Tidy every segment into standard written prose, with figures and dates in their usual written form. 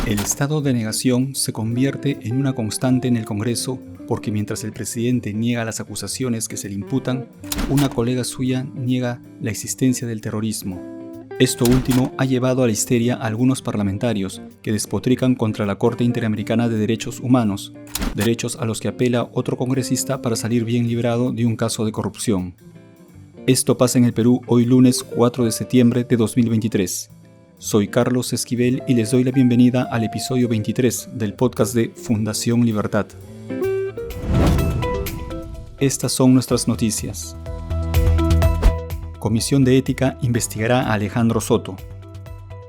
El estado de negación se convierte en una constante en el Congreso porque mientras el presidente niega las acusaciones que se le imputan, una colega suya niega la existencia del terrorismo. Esto último ha llevado a la histeria a algunos parlamentarios que despotrican contra la Corte Interamericana de Derechos Humanos, derechos a los que apela otro congresista para salir bien librado de un caso de corrupción. Esto pasa en el Perú hoy lunes 4 de septiembre de 2023. Soy Carlos Esquivel y les doy la bienvenida al episodio 23 del podcast de Fundación Libertad. Estas son nuestras noticias. Comisión de Ética investigará a Alejandro Soto.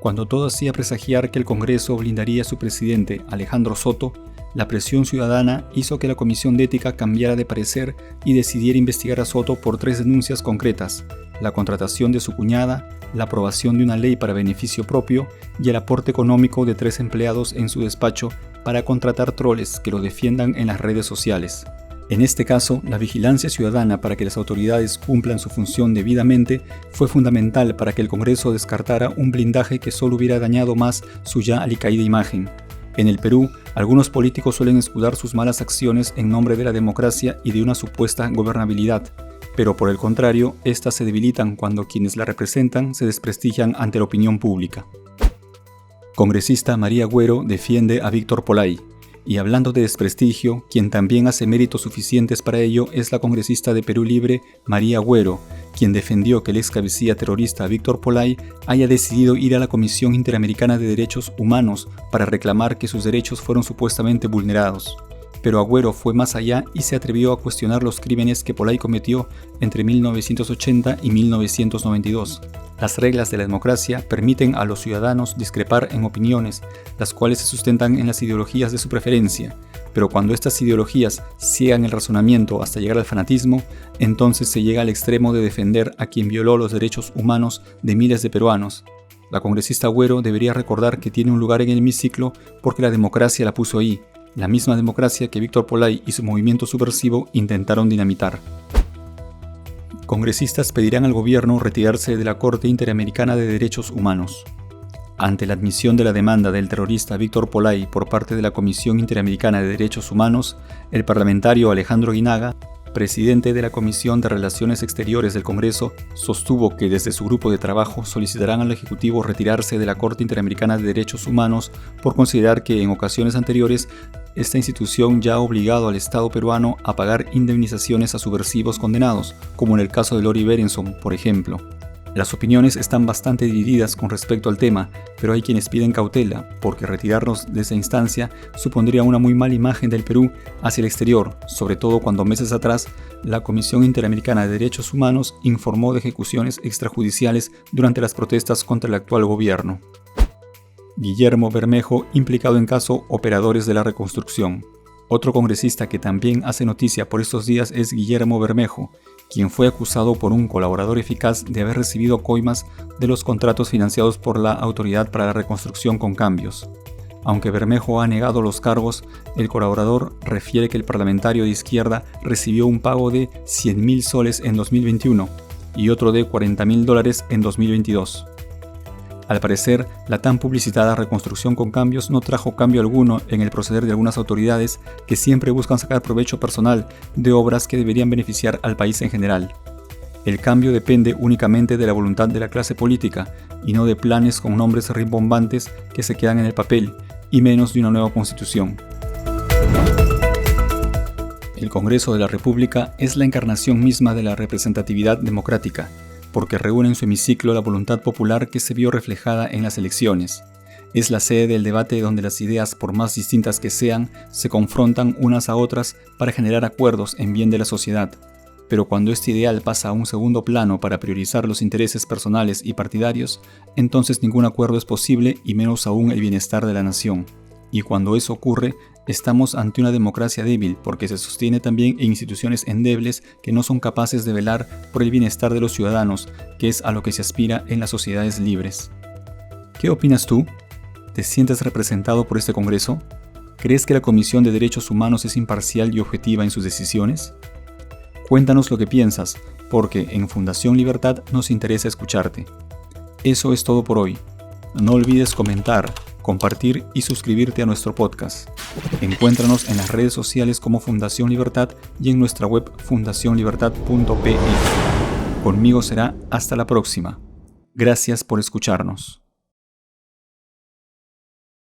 Cuando todo hacía presagiar que el Congreso blindaría a su presidente, Alejandro Soto, la presión ciudadana hizo que la Comisión de Ética cambiara de parecer y decidiera investigar a Soto por 3 denuncias concretas: la contratación de su cuñada, la aprobación de una ley para beneficio propio y el aporte económico de 3 empleados en su despacho para contratar troles que lo defiendan en las redes sociales. En este caso, la vigilancia ciudadana para que las autoridades cumplan su función debidamente fue fundamental para que el Congreso descartara un blindaje que solo hubiera dañado más su ya alicaída imagen. En el Perú, algunos políticos suelen escudar sus malas acciones en nombre de la democracia y de una supuesta gobernabilidad, pero por el contrario, estas se debilitan cuando quienes la representan se desprestigian ante la opinión pública. Congresista María Agüero defiende a Víctor Polay. Y hablando de desprestigio, quien también hace méritos suficientes para ello es la congresista de Perú Libre, María Agüero, quien defendió que el ex cabecilla terrorista Víctor Polay haya decidido ir a la Comisión Interamericana de Derechos Humanos para reclamar que sus derechos fueron supuestamente vulnerados. Pero Agüero fue más allá y se atrevió a cuestionar los crímenes que Polay cometió entre 1980 y 1992. Las reglas de la democracia permiten a los ciudadanos discrepar en opiniones, las cuales se sustentan en las ideologías de su preferencia, pero cuando estas ideologías ciegan el razonamiento hasta llegar al fanatismo, entonces se llega al extremo de defender a quien violó los derechos humanos de miles de peruanos. La congresista Agüero debería recordar que tiene un lugar en el hemiciclo porque la democracia la puso ahí, la misma democracia que Víctor Polay y su movimiento subversivo intentaron dinamitar. Congresistas pedirán al gobierno retirarse de la Corte Interamericana de Derechos Humanos. Ante la admisión de la demanda del terrorista Víctor Polay por parte de la Comisión Interamericana de Derechos Humanos, el parlamentario Alejandro Guinaga, presidente de la Comisión de Relaciones Exteriores del Congreso, sostuvo que desde su grupo de trabajo solicitarán al Ejecutivo retirarse de la Corte Interamericana de Derechos Humanos por considerar que en ocasiones anteriores esta institución ya ha obligado al Estado peruano a pagar indemnizaciones a subversivos condenados, como en el caso de Lori Berenson, por ejemplo. Las opiniones están bastante divididas con respecto al tema, pero hay quienes piden cautela, porque retirarnos de esa instancia supondría una muy mala imagen del Perú hacia el exterior, sobre todo cuando meses atrás la Comisión Interamericana de Derechos Humanos informó de ejecuciones extrajudiciales durante las protestas contra el actual gobierno. Guillermo Bermejo implicado en caso Operadores de la Reconstrucción. Otro congresista que también hace noticia por estos días es Guillermo Bermejo, quien fue acusado por un colaborador eficaz de haber recibido coimas de los contratos financiados por la Autoridad para la Reconstrucción con Cambios. Aunque Bermejo ha negado los cargos, el colaborador refiere que el parlamentario de izquierda recibió un pago de 100.000 soles en 2021 y otro de $40.000 en 2022. Al parecer, la tan publicitada reconstrucción con cambios no trajo cambio alguno en el proceder de algunas autoridades que siempre buscan sacar provecho personal de obras que deberían beneficiar al país en general. El cambio depende únicamente de la voluntad de la clase política y no de planes con nombres rimbombantes que se quedan en el papel, y menos de una nueva constitución. El Congreso de la República es la encarnación misma de la representatividad democrática, porque reúne en su hemiciclo la voluntad popular que se vio reflejada en las elecciones. Es la sede del debate donde las ideas, por más distintas que sean, se confrontan unas a otras para generar acuerdos en bien de la sociedad. Pero cuando este ideal pasa a un segundo plano para priorizar los intereses personales y partidarios, entonces ningún acuerdo es posible y menos aún el bienestar de la nación. Y cuando eso ocurre, estamos ante una democracia débil porque se sostiene también en instituciones endebles que no son capaces de velar por el bienestar de los ciudadanos, que es a lo que se aspira en las sociedades libres. ¿Qué opinas tú? ¿Te sientes representado por este Congreso? ¿Crees que la Comisión de Derechos Humanos es imparcial y objetiva en sus decisiones? Cuéntanos lo que piensas, porque en Fundación Libertad nos interesa escucharte. Eso es todo por hoy. No olvides comentar, compartir y suscribirte a nuestro podcast. Encuéntranos en las redes sociales como Fundación Libertad y en nuestra web fundacionlibertad.pe. Conmigo será hasta la próxima. Gracias por escucharnos.